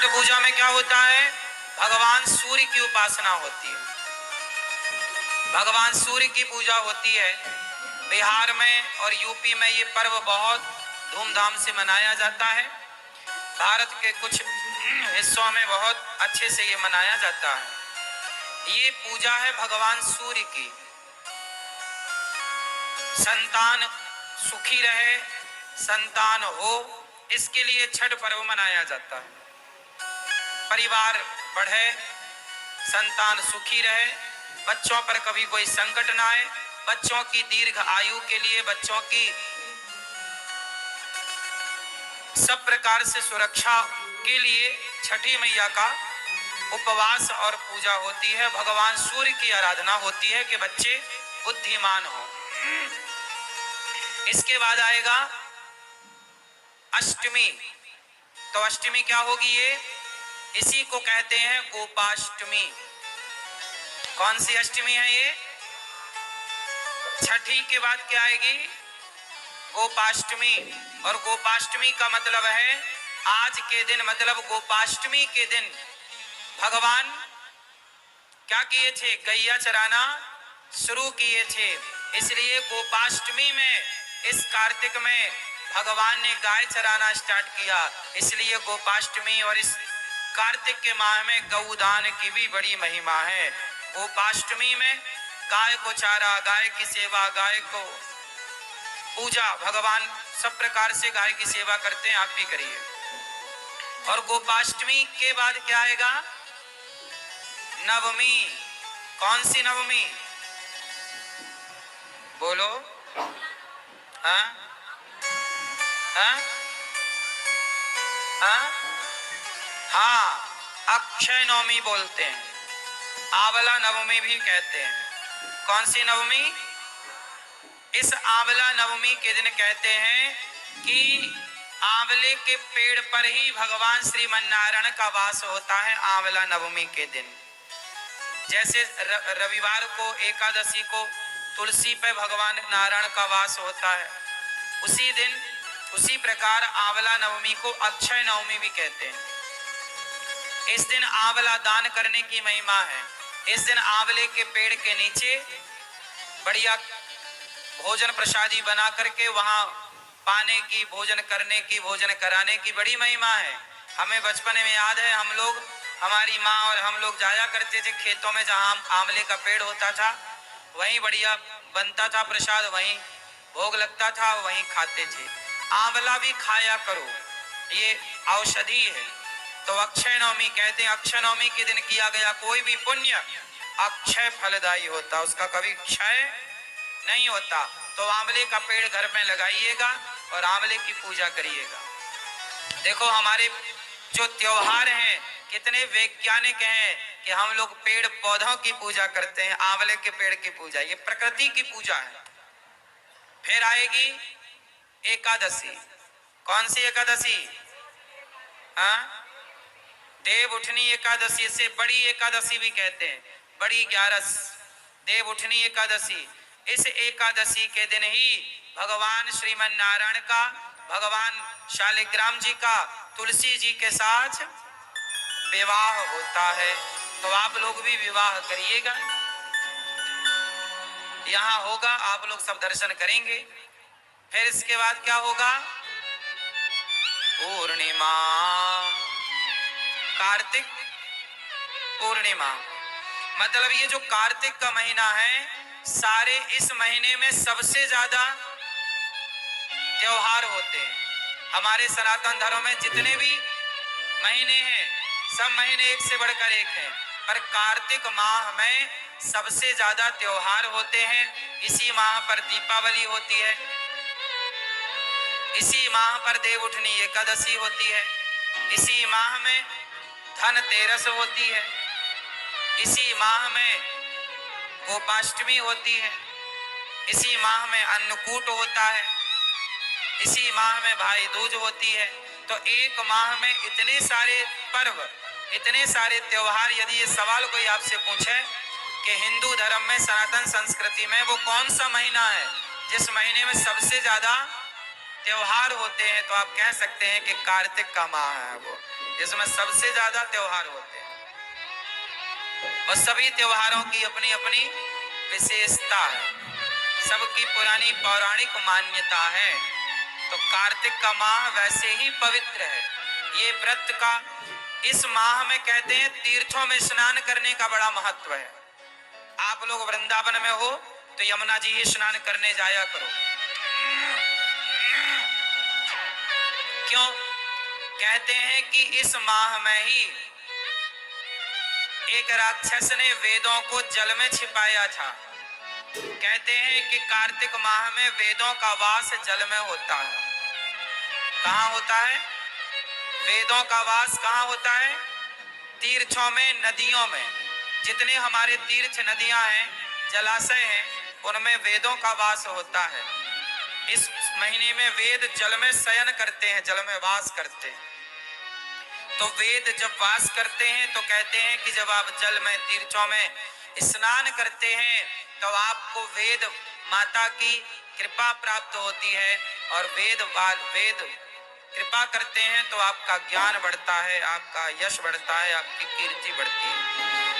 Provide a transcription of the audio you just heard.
पूजा में क्या होता है? भगवान सूर्य की उपासना होती है, भगवान सूर्य की पूजा होती है। बिहार में और यूपी में ये पर्व बहुत धूमधाम से मनाया जाता है। भारत के कुछ हिस्सों में बहुत अच्छे से ये मनाया जाता है। ये पूजा है भगवान सूर्य की। संतान सुखी रहे, संतान हो, इसके लिए छठ पर्व मनाया जाता है। परिवार बढ़े, संतान सुखी रहे, बच्चों पर कभी कोई संकट ना आए, बच्चों की दीर्घ आयु के लिए, बच्चों की सब प्रकार से सुरक्षा के लिए छठी मैया का उपवास और पूजा होती है। भगवान सूर्य की आराधना होती है कि बच्चे बुद्धिमान हो। इसके बाद आएगा अष्टमी। तो अष्टमी क्या होगी? ये इसी को कहते हैं गोपाष्टमी। कौन सी अष्टमी है ये? छठी के बाद क्या आएगी? गोपाष्टमी। और गोपाष्टमी का मतलब है आज के दिन, मतलब गोपाष्टमी के दिन भगवान क्या किए थे? गैया चराना शुरू किए थे। इसलिए गोपाष्टमी में, इस कार्तिक में भगवान ने गाय चराना स्टार्ट किया। इसलिए गोपाष्टमी और इस कार्तिक के माह में गौदान की भी बड़ी महिमा है। गोपाष्टमी में गाय को चारा, गाय की सेवा, गाय को पूजा, भगवान सब प्रकार से गाय की सेवा करते हैं, आप भी करिए। और गोपाष्टमी के बाद क्या आएगा? नवमी। कौन सी नवमी? बोलो। हाँ हाँ हाँ हाँ, अक्षय नवमी बोलते हैं, आंवला नवमी भी कहते हैं। कौन सी नवमी? इस आंवला नवमी के दिन कहते हैं कि आंवले के पेड़ पर ही भगवान श्रीमन्नारायण का वास होता है। आंवला नवमी के दिन, जैसे रविवार को, एकादशी को तुलसी पे भगवान नारायण का वास होता है, उसी दिन, उसी प्रकार आंवला नवमी को अक्षय नवमी भी कहते हैं। इस दिन आंवला दान करने की महिमा है। इस दिन आंवले के पेड़ के नीचे बढ़िया भोजन प्रसादी बना करके वहां पाने की, भोजन करने की, भोजन कराने की बड़ी महिमा है। हमें बचपन में याद है, हम लोग, हमारी माँ और हम लोग जाया करते थे खेतों में, जहां आंवले का पेड़ होता था, वहीं बढ़िया बनता था प्रसाद, वहीं भोग लगता था, वहीं खाते थे। आंवला भी खाया करो, ये औषधि है। तो अक्षय नवमी कहते हैं, अक्षय नवमी के दिन किया गया कोई भी पुण्य अक्षय फलदायी होता, उसका कभी क्षय नहीं होता। तो आंवले का पेड़ घर में लगाइएगा और आंवले की पूजा करिएगा। देखो हमारे जो त्योहार हैं कितने वैज्ञानिक हैं कि हम लोग पेड़ पौधों की पूजा करते हैं, आंवले के पेड़ की पूजा, ये प्रकृति की पूजा है। फिर आएगी एकादशी। कौन सी एकादशी? हाँ, देव उठनी एकादशी, से बड़ी एकादशी भी कहते हैं, बड़ी 11, देव उठनी एकादशी। इस एकादशी के दिन ही भगवान श्रीमन्नारायण का, भगवान शालिग्राम जी का तुलसी जी के साथ विवाह होता है। तो आप लोग भी विवाह करिएगा, यहाँ होगा, आप लोग सब दर्शन करेंगे। फिर इसके बाद क्या होगा? पूर्णिमा, कार्तिक पूर्णिमा। मतलब ये जो कार्तिक का महीना है, सारे इस महीने में सबसे ज्यादा त्योहार होते हैं। हमारे सनातन धर्म में जितने भी महीने हैं, सब महीने एक से बढ़कर एक हैं, पर कार्तिक माह में सबसे ज्यादा त्योहार होते हैं। इसी माह पर दीपावली होती है, इसी माह पर देव उठनी एकादशी होती है, इसी माह में धनतेरस होती है, इसी माह में गोपाष्टमी होती है, इसी माह में अन्नकूट होता है, इसी माह में भाई दूज होती है। तो एक माह में इतने सारे पर्व, इतने सारे त्योहार। यदि ये सवाल कोई आपसे पूछे कि हिंदू धर्म में, सनातन संस्कृति में वो कौन सा महीना है जिस महीने में सबसे ज्यादा त्योहार होते हैं तो आप कह सकते हैं कि कार्तिक का माह है वो, जिसमें सबसे ज्यादा त्योहार होते हैं और सभी त्योहारों की अपनी अपनी विशेषता है, सबकी पुरानी पौराणिक मान्यता है। तो कार्तिक का माह वैसे ही पवित्र है। ये व्रत का इस माह में कहते हैं तीर्थों में स्नान करने का बड़ा महत्व है। आप लोग वृंदावन में हो तो यमुना जी ही स्नान करने जाया करो। क्यों? कहते हैं कि इस माह में ही एक राक्षस ने वेदों को जल में छिपाया था। कहते हैं कि कार्तिक माह में वेदों का वास जल में होता है। कहाँ होता है? वेदों का वास कहाँ होता है? तीर्थों में, नदियों में। जितने हमारे तीर्थ नदियां हैं, जलाशय हैं, उनमें वेदों का वास होता है। इस महीने में वेद जल में शयन करते हैं, जल में वास करते हैं। तो वेद जब वास करते हैं तो कहते हैं कि जब आप जल में, तीर्थों में स्नान करते हैं तो आपको वेद माता की कृपा प्राप्त होती है और वेद कृपा करते हैं तो आपका ज्ञान बढ़ता है, आपका यश बढ़ता है, आपकी कीर्ति बढ़ती है।